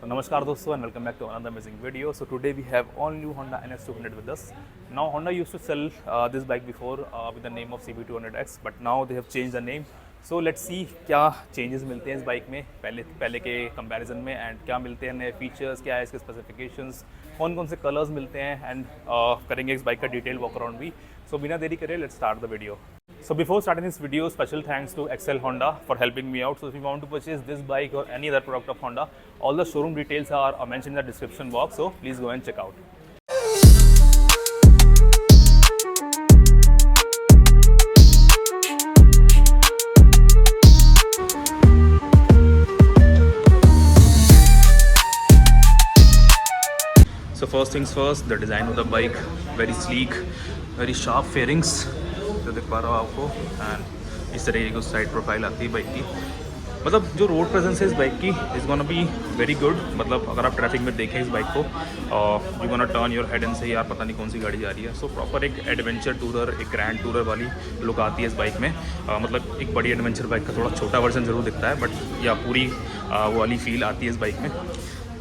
So namaskar dosto and welcome back to another amazing video. So today we have all new Honda NS200 with us. Now Honda used to sell this bike before with the name of CB200X, but now they have changed the name. So let's see क्या changes मिलते हैं इस bike में पहले के comparison में and क्या मिलते हैं नए फीचर्स, क्या है इसके स्पेसिफिकेशंस, कौन कौन से कलर्स मिलते हैं एंड करेंगे इस बाइक का डिटेल वॉक अराउंड भी. So बिना देरी करे let's start the video. So before starting this video, special thanks to Excel Honda for helping me out. So if you want to purchase this bike or any other product of Honda, all the showroom details are mentioned in the description box. So please go and check out. So first things first, the design of the bike, very sleek, very sharp fairings. जो देख पा रहा हूँ आपको and इस तरह की side profile आती है बाइक की. मतलब जो रोड प्रेजेंस है इस बाइक की is gonna be very good. मतलब अगर आप ट्रैफिक में देखें इस बाइक को you gonna turn your head and से यार पता नहीं कौन सी गाड़ी जा रही है. सो प्रॉपर एक एडवेंचर टूरर, एक ग्रैंड टूरर वाली लुक आती है इस बाइक में. मतलब एक बड़ी एडवेंचर बाइक का थोड़ा छोटा वर्जन ज़रूर दिखता है बट या पूरी वो वाली फील आती है इस बाइक में.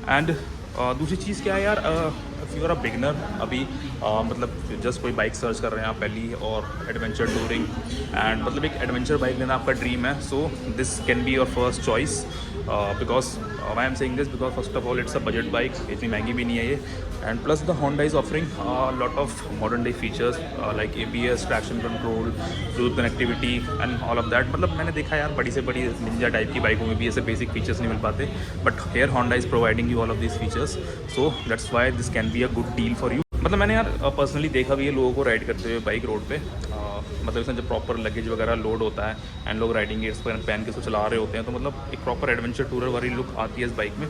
एंड दूसरी चीज़ क्या है यार, if you are a beginner अभी मतलब जस्ट कोई बाइक सर्च कर रहे हैं आप पहली और एडवेंचर टूरिंग एंड मतलब एक एडवेंचर बाइक लेना आपका ड्रीम है. So this can be your first choice because I am saying this because first of all it's a budget bike, इतनी महंगी भी नहीं है ये. And plus the Honda is offering lot of modern day features like ABS, traction control, Bluetooth connectivity and all of that. मतलब मैंने देखा यार बड़ी से बड़ी निंजा टाइप की बाइकों में भी ऐसे बेसिक फीचर्स नहीं मिल पाते but here Honda is providing you all of this features. So that's why this can be a good deal for you. मतलब मैंने यार पर्सनली देखा भी है लोगों को राइड करते हुए बाइक रोड पे. मतलब इसमें जब प्रॉपर लगेज वगैरह लोड होता है एंड लोग राइडिंग गेट्स पर पहन के इसको चला रहे होते हैं तो मतलब एक प्रॉपर एडवेंचर टूरर वाली लुक आती है इस बाइक में.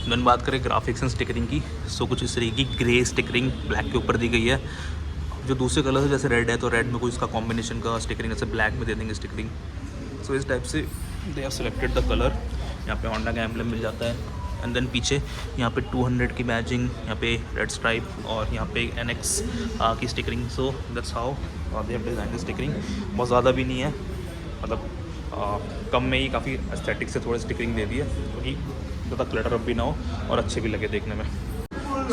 देन बात करें ग्राफिक्स एंड स्टिकरिंग की, सो कुछ इस तरीके की ग्रे स्टिकरिंग ब्लैक के ऊपर दी गई है. जो दूसरे कलर से जैसे रेड है तो रेड में कोई इसका कॉम्बिनेशन का स्टिकरिंग ऐसे ब्लैक में दे देंगे स्टिकरिंग. सो इस टाइप से they have selected the colour. यहाँ पे होंडा का एम्ब्लेम मिल जाता है एंड देन पीछे यहाँ पे 200 की बैजिंग, यहाँ पे रेड स्ट्राइप और यहाँ पे NX की stickering. So that's how they have design the stickering. बहुत ज़्यादा भी नहीं है, मतलब कम में ही काफ़ी एस्थेटिक से थोड़ी स्टिकरिंग दे दी है क्योंकि ज़्यादा क्लटर अप भी ना हो और अच्छे भी लगे देखने में.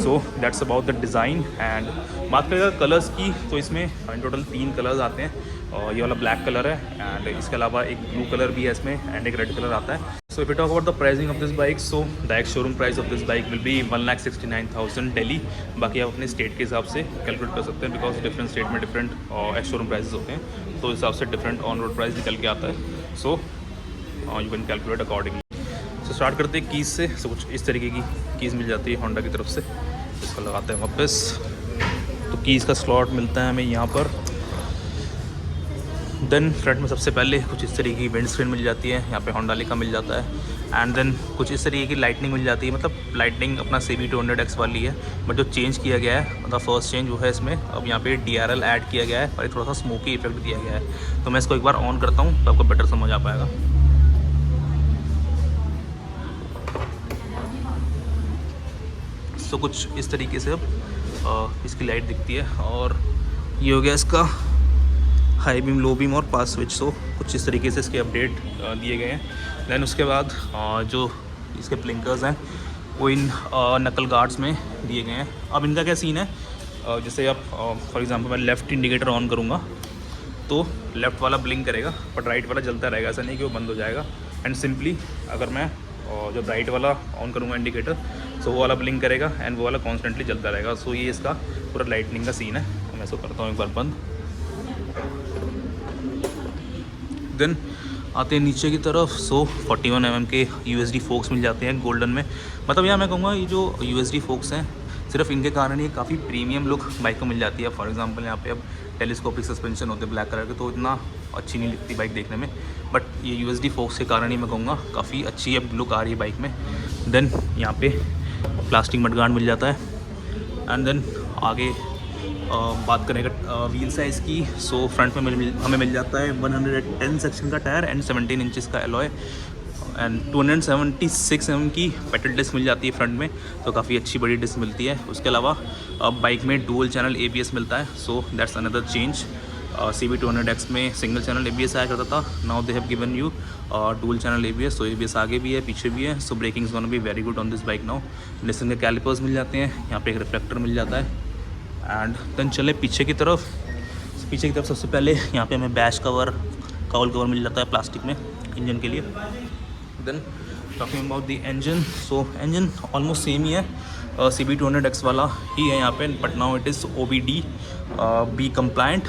So that's about the design. And बात करें कलर्स की तो इसमें इन टोटल 3 कलर्स आते हैं. ये वाला ब्लैक कलर है एंड इसके अलावा एक ब्लू कलर भी है इसमें एंड एक रेड कलर आता है. So if you talk about the pricing of this bike, so direct showroom price of this bike will be 1,69,000 Delhi. बाकी आप अपने स्टेट के हिसाब से कैलकुलेट कर सकते हैं बिकॉज डिफरेंट स्टेट में डिफरेंट एक्स शोरूम प्राइसेस होते हैं तो इस हिसाब से डिफरेंट ऑन रोड प्राइस निकल के आता है. So you can calculate accordingly. So start करते हैं कीज़ से. सो कुछ इस तरीके की कीज़ मिल जाती है होंडा की तरफ से. इसको लगाते हैं वापस तो कीज़ का स्लॉट मिलता है हमें यहाँ पर. देन फ्रंट में सबसे पहले कुछ इस तरीके की विंड स्क्रीन मिल जाती है, यहाँ पे होंडा लिखा मिल जाता है. एंड देन कुछ इस तरीके की लाइटनिंग मिल जाती है. मतलब लाइटनिंग अपना CB200X वाली है बट जो चेंज किया गया है मतलब फर्स्ट चेंज वो है इसमें अब यहाँ पे DRL ऐड किया गया है और एक थोड़ा सा स्मोकी इफेक्ट दिया गया है. तो मैं इसको एक बार ऑन करता हूँ तो आपको बेटर समझ आ पाएगा. तो कुछ इस तरीके से अब इसकी लाइट दिखती है और ये हो गया इसका हाई बीम, लो बीम और पास स्विच. सो कुछ इस तरीके से इसके अपडेट दिए गए हैं. दैन उसके बाद जो इसके ब्लिंकर्स हैं वो इन नकल गार्ड्स में दिए गए हैं. अब इनका क्या सीन है, जैसे आप फॉर एग्जांपल मैं लेफ़्ट इंडिकेटर ऑन करूँगा तो लेफ़्ट वाला ब्लिंक करेगा बट राइट वाला जलता रहेगा. ऐसा नहीं कि वो बंद हो जाएगा. एंड सिंपली अगर मैं जब राइट वाला ऑन करूँगा इंडिकेटर सो वो वाला ब्लिंक करेगा एंड वो वाला कॉन्स्टेंटली जलता रहेगा. सो ये इसका पूरा लाइटनिंग का सीन है. मैं इसको करता हूँ एक बार बंद. देन आते हैं नीचे की तरफ. सो 41 mm के USD फोक्स मिल जाते हैं गोल्डन में. मतलब यहाँ मैं कहूँगा ये जो USD फोक्स हैं सिर्फ इनके कारण ये काफ़ी प्रीमियम लुक बाइक को मिल जाती है. फॉर एग्जांपल यहाँ पे अब टेलीस्कोपिक सस्पेंशन होते हैं ब्लैक कलर के तो इतना अच्छी नहीं दिखती बाइक देखने में बट ये USD फोक्स के कारण ही मैं कहूँगा काफ़ी अच्छी अब लुक आ रही है बाइक में. देन यहाँ पे प्लास्टिक मडगार्ड मिल जाता है. एंड देन आगे बात करें व्हील साइज़ की, सो फ्रंट में हमें मिल जाता है 110 सेक्शन का टायर एंड 17 इंचज़ का एलॉय एंड 276 mm की पेडल डिस्क मिल जाती है फ्रंट में. तो काफ़ी अच्छी बड़ी डिस्क मिलती है. उसके अलावा बाइक में डुअल चैनल ABS मिलता है. सो दैट्स अनदर चेंज. CB200X में सिंगल चैनल ABS आया करता था. Now they have given you dual channel ABS, तो ABS आगे भी है पीछे भी है, so braking is gonna be very good on this bike now. Nissin के कैलिपर्स मिल जाते हैं, यहाँ पे एक रिफ्लेक्टर मिल जाता है। एंड देन चले पीछे की तरफ। सबसे पहले यहाँ पे हमें बैश कवर, काउल कवर मिल जाता है प्लास्टिक में इंजन के लिए। Then talking about the engine, so engine almost same ही है, CB200X वाला ही है यहाँ पे, but now it is OBD B compliant.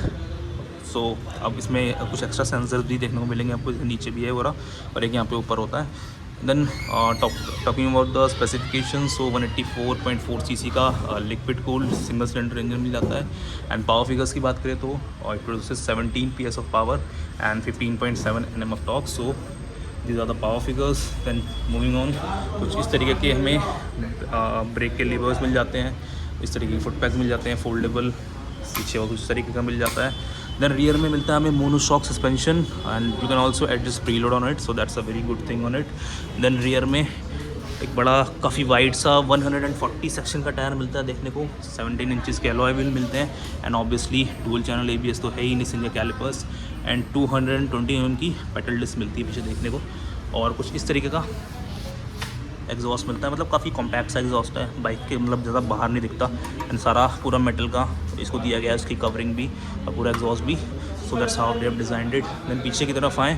So अब इसमें कुछ एक्स्ट्रा सेंसर भी देखने को मिलेंगे आपको, नीचे भी है वो रहा, और एक यहाँ पे ऊपर होता है। Then talking about the specification, so 184.4 cc का liquid cooled single cylinder engine मिल जाता है। एंड पावर फिगर्स की बात करें तो it produces 17 PS of power and 15.7 Nm of torque. So these are the power figures। then moving on, कुछ इस तरीके के हमें ब्रेक के लीवर्स मिल जाते हैं, इस तरीके के फुट पैड्स मिल जाते हैं फोल्डेबल, पीछे और कुछ इस तरीके का मिल जाता है। देन रियर में मिलता है हमें monoshock suspension and you can also adjust preload on it, so that's a very good thing on it. Then rear में एक बड़ा काफ़ी वाइड सा 140 सेक्शन का टायर मिलता है देखने को, 17 इंचज़ के अलॉय व्हील मिलते हैं and obviously dual channel ABS तो है ही, निसान के कैलिपर्स एंड 220 mm की पेडल डिस्क मिलती है पीछे देखने को। और कुछ इस तरीके का एग्जॉस्ट मिलता है, मतलब काफ़ी कॉम्पैक्ट सा एग्जॉस्ट है बाइक के, मतलब ज़्यादा बाहर नहीं दिखता एंड सारा पूरा मेटल का इसको दिया गया है, इसकी कवरिंग भी और पूरा एग्जॉस्ट भी। So that's how they have designed it. Then पीछे की तरफ आएँ,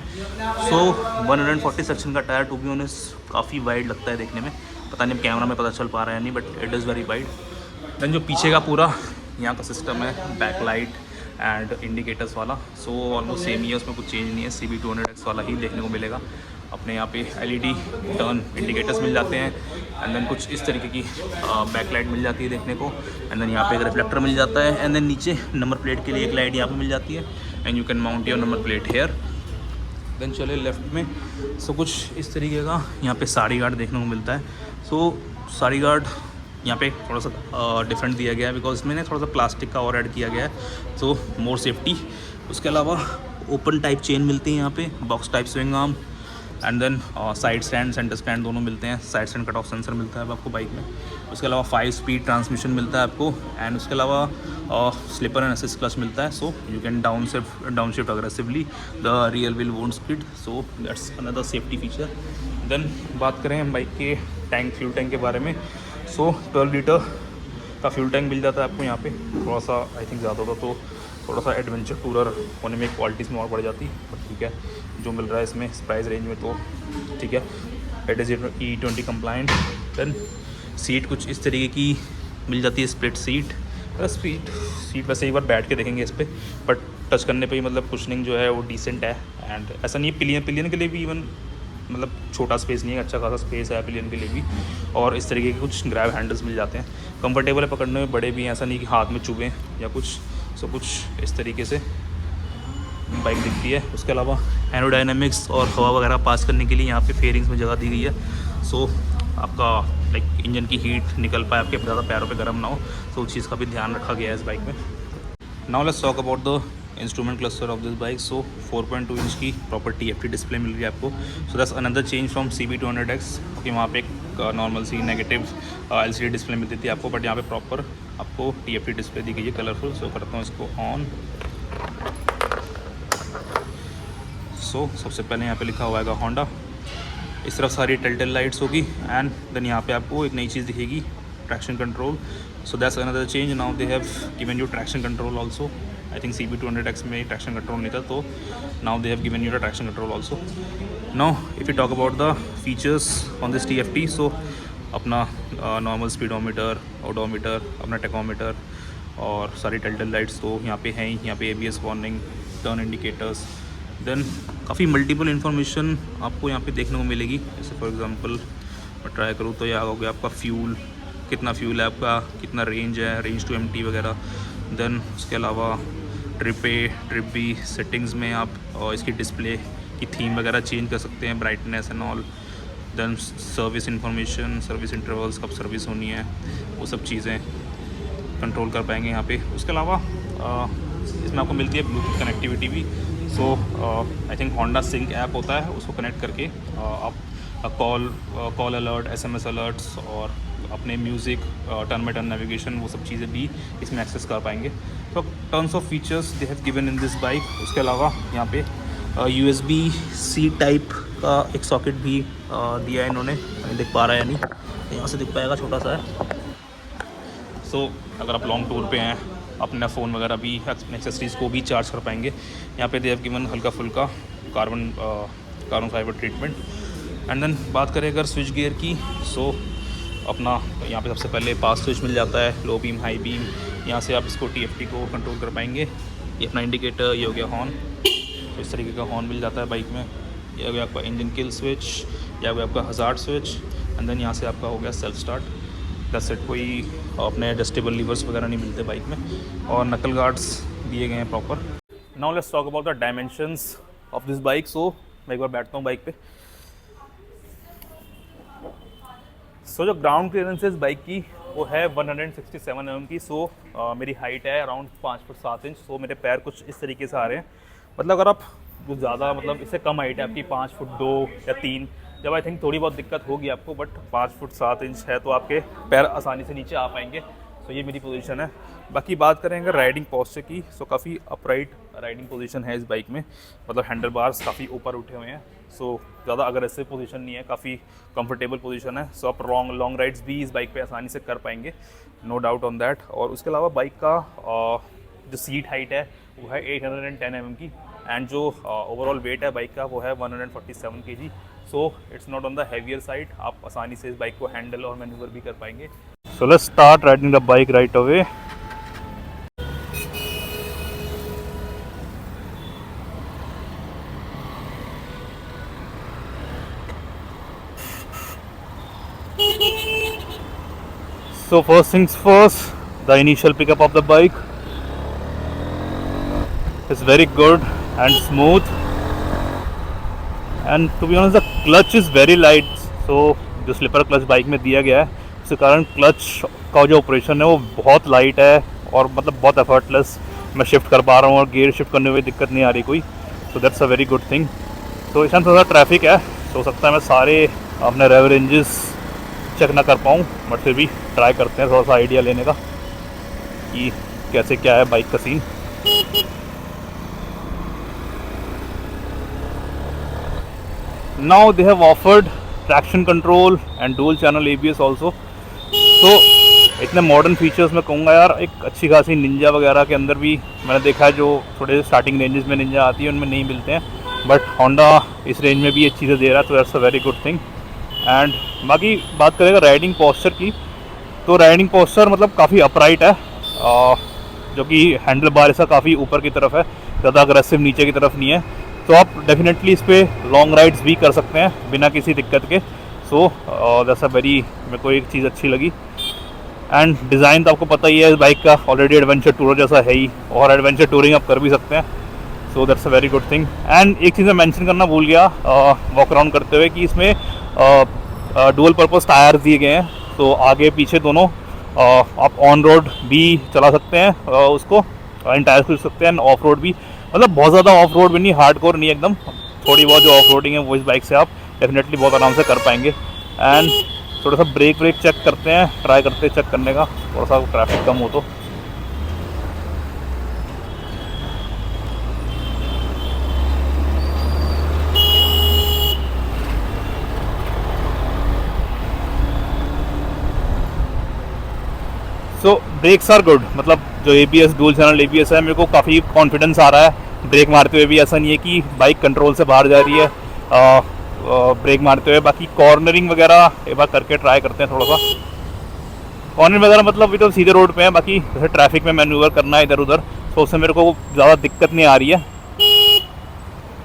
सो 140 सेक्शन का टायर, टू बी ऑनेस्ट काफ़ी वाइड लगता है देखने में, पता नहीं कैमरा में पता चल पा रहा है नहीं, but it is very wide. Then जो पीछे का पूरा यहाँ का सिस्टम है, बैक लाइट एंड इंडिकेटर्स वाला, सो ऑलमोस्ट सेम ही है, उसमें कुछ चेंज नहीं है, CB200X वाला ही देखने को मिलेगा। अपने यहाँ पे LED टर्न इंडिकेटर्स मिल जाते हैं एंड देन कुछ इस तरीके की बैक लाइट मिल जाती है देखने को, एंड देन यहाँ पे एक रिफ्लेक्टर मिल जाता है एंड देन नीचे नंबर प्लेट के लिए एक लाइट यहाँ पे मिल जाती है and you can mount your number plate here. Then चले लेफ्ट में, सो कुछ इस तरीके का यहाँ पे साड़ी गार्ड देखने को मिलता है। सो साड़ी गार्ड यहाँ पे थोड़ा सा डिफरेंट दिया गया है बिकॉज इसमें थोड़ा सा प्लास्टिक का और ऐड किया गया है, सो मोर सेफ्टी। उसके अलावा ओपन टाइप चेन मिलती है यहाँ पे, box type swing arm and then side stand, centre stand दोनों मिलते हैं, side stand cut off sensor मिलता है आपको बाइक में। उसके अलावा 5 स्पीड ट्रांसमिशन मिलता है आपको एंड उसके अलावा स्लिपर एंड असिस्ट क्लच मिलता है, so you can down shift aggressively the real wheel won't skid, so that's another safety feature. Then बात करें हम बाइक के फ्यूल टैंक के बारे में, सो 12 लीटर का फ्यूल टैंक मिल जाता है आपको यहाँ पे, थोड़ा सा आई थिंक ज़्यादा होता तो थोड़ा सा एडवेंचर टूरर होने में क्वालिटीज़ में और बढ़ जाती, पर ठीक है जो मिल रहा है इसमें इस प्राइस रेंज में तो ठीक है। It is E20 compliant. Then seat कुछ इस तरीके की मिल जाती है, स्प्लिट सीट। सीट वैसे एक बार बैठ के देखेंगे इस पर, बट टच करने पे ही मतलब कुशनिंग जो है वो डिसेंट है एंड ऐसा नहीं है पिलियन के लिए भी इवन मतलब छोटा स्पेस नहीं है, अच्छा खासा स्पेस है पिलियन के लिए भी। और इस तरीके के कुछ ग्रैब हैंडल्स मिल जाते हैं, कंफर्टेबल है पकड़ने में, बड़े भी हैं, ऐसा नहीं कि हाथ में चुभें या कुछ। सो कुछ इस तरीके से बाइक दिखती है। उसके अलावा एरोडायनेमिक्स और हवा वगैरह पास करने के लिए यहाँ पे फेयरिंग्स में जगह दी गई है, सो आपका लाइक इंजन की हीट निकल पाए, आपके ज़्यादा पैरों पे गर्म ना हो, तो उस चीज़ का भी ध्यान रखा गया है इस बाइक में। Now let's talk about the instrument cluster of this bike. So 4.2 inch की प्रॉपर TFT डिस्प्ले मिल रही है आपको, सो that's another change from CB200X, क्योंकि वहाँ पे एक नॉर्मल सी नेगेटिव LCD डिस्प्ले मिलती थी आपको, बट यहाँ पे प्रॉपर आपको TFT डिस्प्ले दी गई है कलरफुल। सो करता हूँ इसको ऑन। सो सबसे पहले यहाँ पे लिखा हुआ है होंडा, इस तरफ सारी टेल लाइट्स होगी एंड देन यहाँ पे आपको एक नई चीज़ दिखेगी, traction control. So that's another change, now they have given you traction control also. I think CB200X में ट्रैक्शन कंट्रोल नहीं था, तो now they have given you the traction control also. Now if you talk about the features on this TFT, सो अपना normal speedometer, odometer, अपना tachometer और सारी tail lights तो यहाँ पे हैं ही। यहाँ पे ABS warning, turn indicators, then काफ़ी मल्टीपल इन्फॉर्मेशन आपको यहाँ पे देखने को मिलेगी। जैसे फॉर एग्जांपल मैं ट्राई करूँ तो यहाँ हो गया आपका फ्यूल, कितना फ्यूल है आपका, कितना रेंज है, रेंज टू एम्प्टी वगैरह। देन उसके अलावा ट्रिप बी सेटिंग्स में आप इसकी डिस्प्ले की थीम वगैरह चेंज कर सकते हैं, brightness and all. Then service information, service intervals, कब सर्विस होनी है, वो सब चीज़ें कंट्रोल कर पाएंगे यहाँ पे। उसके अलावा इसमें आपको मिलती है ब्लूटूथ कनेक्टिविटी भी। So I think Honda sync app होता है, उसको कनेक्ट करके आप कॉल अलर्ट, SMS अलर्ट्स और अपने music, turn by turn navigation, वो सब चीज़ें भी इसमें एक्सेस कर पाएंगे। तो terms of features they have given in this bike. उसके अलावा यहाँ पे USB-C टाइप का एक सॉकेट भी दिया है इन्होंने, देख पा रहा है या नहीं, यहाँ से दिख पाएगा, छोटा सा है। सो अगर आप लॉन्ग टूर पे हैं, अपना फ़ोन वगैरह भी, एक्सेसरीज़ को भी चार्ज कर पाएंगे। यहाँ पे दे हैव गिवन हल्का फुल्का carbon fibre treatment. And then बात करें अगर स्विच गियर की, सो अपना यहाँ पे सबसे पहले पास स्विच मिल जाता है, लो बीम, हाई बीम। यहाँ से आप इसको TFT को कंट्रोल कर पाएंगे। ये अपना इंडिकेटर, ये हो गया हॉर्न, इस तरीके का हॉर्न मिल जाता है बाइक में। ये हो गया आपका इंजन किल स्विच, या हो गया आपका हज़ार्ड स्विच। एंड देन यहाँ से आपका हो गया सेल्फ स्टार्ट। दस सेट, कोई अपने एडजस्टेबल लीवर्स वगैरह नहीं मिलते बाइक में, और नकल गार्ड्स दिए गए हैं proper. Now let's talk about the dimensions of this bike. So मैं एक बार बैठता हूँ बाइक पे। सो जो ग्राउंड क्लियरेंस है इस बाइक की वो है 167 mm की। सो मेरी हाइट है अराउंड 5 फुट 7 इंच। सो मेरे पैर कुछ इस तरीके से आ रहे हैं। मतलब अगर आप जो ज़्यादा, मतलब इससे कम हाइट है आपकी, 5 फुट 2 या 3, जब आई थिंक थोड़ी बहुत दिक्कत होगी आपको, बट 5 फुट 7 इंच है तो आपके पैर आसानी से नीचे आ पाएंगे। सो ये मेरी पोजीशन है। बाकी बात करें अगर राइडिंग पोस्चर की, सो काफ़ी अपराइट राइडिंग पोजीशन है इस बाइक में। मतलब हैंडल बार्स काफ़ी ऊपर उठे हुए हैं। सो ज़्यादा अग्रेसिव पोजीशन नहीं है, काफ़ी कंफर्टेबल पोजीशन है। सो आप लॉन्ग राइड्स भी इस बाइक पे आसानी से कर पाएंगे, नो डाउट ऑन दैट। और उसके अलावा बाइक का जो सीट हाइट है वो है 810 mm की। एंड जो ओवरऑल वेट है बाइक का वो है 147 kg। So it's not on the heavier side. आप आसानी से इस बाइक को हैंडल और मैन्यूवर भी कर पाएंगे। So let's start riding the bike right away. So first things first, the initial pickup of the bike is very good and smooth, and to be honest the clutch is very light. So जो slipper clutch bike में दिया गया है उसके कारण clutch का जो operation है वो बहुत लाइट है, और मतलब बहुत एफर्टलेस मैं शिफ्ट कर पा रहा हूँ, और गियर शिफ्ट करने में दिक्कत नहीं आ रही कोई। सो that's a very good thing. तो इसमें थोड़ा ट्रैफिक है, तो हो सकता है मैं सारे अपने रेव रेंजेस चेक ना कर पाऊँ, बट फिर भी ट्राई करते हैं थोड़ा सा आइडिया लेने का कि कैसे क्या है बाइक का scene. Now they have offered traction control and dual channel ABS also. तो इतने मॉडर्न फीचर्स मैं कहूँगा यार, एक अच्छी खासी निंजा वगैरह के अंदर भी मैंने देखा है, जो थोड़े स्टार्टिंग रेंजेस में निंजा आती है उनमें नहीं मिलते हैं, बट होंडा इस रेंज में भी ये चीज़ें दे रहा है, तो that's a very good thing. And बाकी बात करेगा राइडिंग पोस्चर की, तो राइडिंग पोस्चर मतलब काफ़ी अपराइट है, जो कि हैंडल बार इसका काफ़ी ऊपर की तरफ है, ज़्यादा अग्रेसिव नीचे की तरफ नहीं है। तो आप डेफिनेटली इस पर लॉन्ग राइड्स भी कर सकते हैं बिना किसी दिक्कत के। सो दैट्स अ वेरी, मेरे को एक चीज़ अच्छी लगी। एंड डिज़ाइन तो आपको पता ही है इस बाइक का, ऑलरेडी एडवेंचर टूर जैसा है ही, और एडवेंचर टूरिंग आप कर भी सकते हैं। सो that's a very good thing. And एक चीज़ मैं मेंशन करना भूल गया वॉक अराउंड करते हुए, कि इसमें डुअल पर्पस टायर दिए गए हैं। तो आगे पीछे दोनों आप ऑन रोड भी चला सकते हैं, उसको इन टायर्स को सकते हैं, ऑफ रोड भी, मतलब बहुत ज़्यादा ऑफ रोड भी नहीं, हार्ड कोर नहीं, एकदम थोड़ी बहुत जो ऑफ रोडिंग है वो इस बाइक से आप डेफिनेटली बहुत आराम से कर पाएंगे। एंड थोड़ा सा ब्रेक चेक करते हैं, ट्राई करते हैं चेक करने का, थोड़ा सा ट्रैफिक कम हो तो। सो ब्रेक्स आर गुड, मतलब जो ABS डुअल चैनल ABS है, मेरे को काफ़ी कॉन्फिडेंस आ रहा है ब्रेक मारते हुए भी। ऐसा नहीं है कि बाइक कंट्रोल से बाहर जा रही है ब्रेक मारते हुए। बाकी कॉर्नरिंग वगैरह एक बार करके ट्राई करते हैं थोड़ा सा। कॉर्नर वगैरह मतलब भी तो सीधे रोड पे है, बाकी जैसे ट्रैफिक में मैन्यूवर करना है इधर उधर, तो उससे मेरे को ज़्यादा दिक्कत नहीं आ रही है।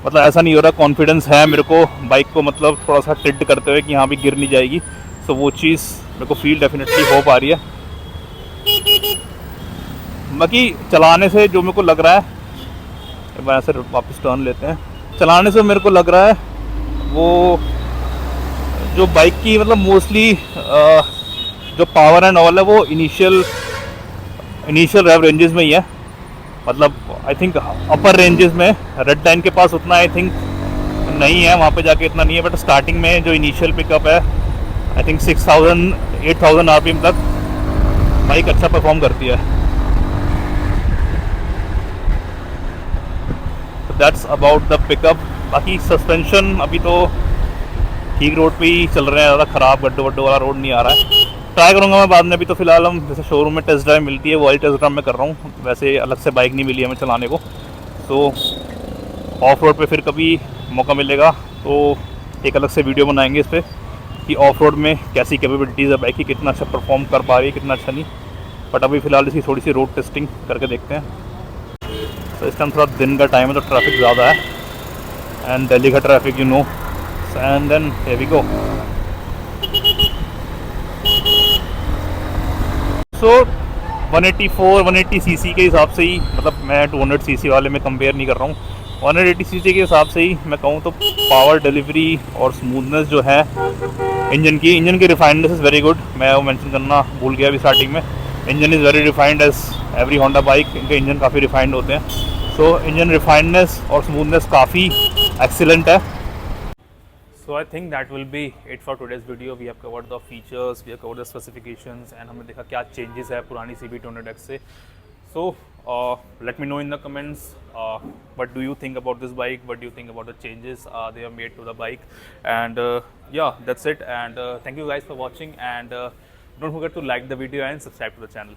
मतलब ऐसा नहीं हो रहा, कॉन्फिडेंस है मेरे को बाइक को, मतलब थोड़ा सा टिल्ट करते हुए कि यहाँ भी गिर नहीं जाएगी। सो वो चीज़ मेरे को फील डेफिनेटली हो पा रही है। बाकी चलाने से जो मेरे को लग रहा है, एक बार ऐसे वापस टर्न लेते हैं, चलाने से मेरे को लग रहा है वो जो बाइक की मतलब मोस्टली जो पावर एंड ऑल है वो इनिशियल रेव रेंजेस में ही है। मतलब आई थिंक अपर रेंजेस में रेड लाइन के पास उतना आई थिंक नहीं है, वहाँ पे जाके इतना नहीं है, बट स्टार्टिंग में जो इनिशियल पिकअप है आई थिंक 6000-8000 RPM तक बाइक अच्छा परफॉर्म करती है। That's about the pickup. बाकी सस्पेंशन अभी तो ठीक रोड पे ही चल रहे हैं, ज़्यादा ख़राब गड्ढों वड्ढों वाला रोड नहीं आ रहा है। ट्राई करूँगा मैं बाद में। अभी तो फ़िलहाल हम जैसे शोरूम में टेस्ट ड्राइव मिलती है वही टेस्ट ड्राइव मैं कर रहा हूँ, वैसे अलग से बाइक नहीं मिली हमें चलाने को। तो ऑफ रोड पर फिर कभी मौका मिलेगा तो एक अलग से वीडियो बनाएंगे इस पर कि ऑफ रोड में कैसी कैपेबिलिटीज़ है बाइक की, कितना अच्छा परफॉर्म कर पा रही है, कितना अच्छा नहीं। बट अभी फ़िलहाल इसकी थोड़ी सी रोड टेस्टिंग करके देखते हैं। तो इस टाइम थोड़ा दिन का टाइम है तो ट्रैफिक ज़्यादा है, एंड दिल्ली का traffic you know, and then here we go. So 180 CC के हिसाब से ही, मतलब मैं 200 सीसी वाले में कंपेयर नहीं कर रहा हूँ, 180 सीसी के हिसाब से ही मैं कहूँ तो पावर डिलीवरी और स्मूथनेस जो है इंजन की रिफाइंडनेस इज़ वेरी गुड। मैं वो मेंशन करना भूल गया अभी स्टार्टिंग में। Engine is very refined as every Honda bike, इनके इंजन काफ़ी रिफाइंड होते हैं। सो इंजन रिफाइंडनेस और स्मूथनेस काफ़ी एक्सीलेंट है। So I think that will be it for today's video. We have covered the features, we have covered the specifications, and हमने देखा क्या changes है पुरानी CB200X से. So let me know in the comments what do you think about this bike, what do you think about the changes they have made to the bike, and yeah, that's it. And thank you guys for watching, and don't forget to like the video and subscribe to the channel.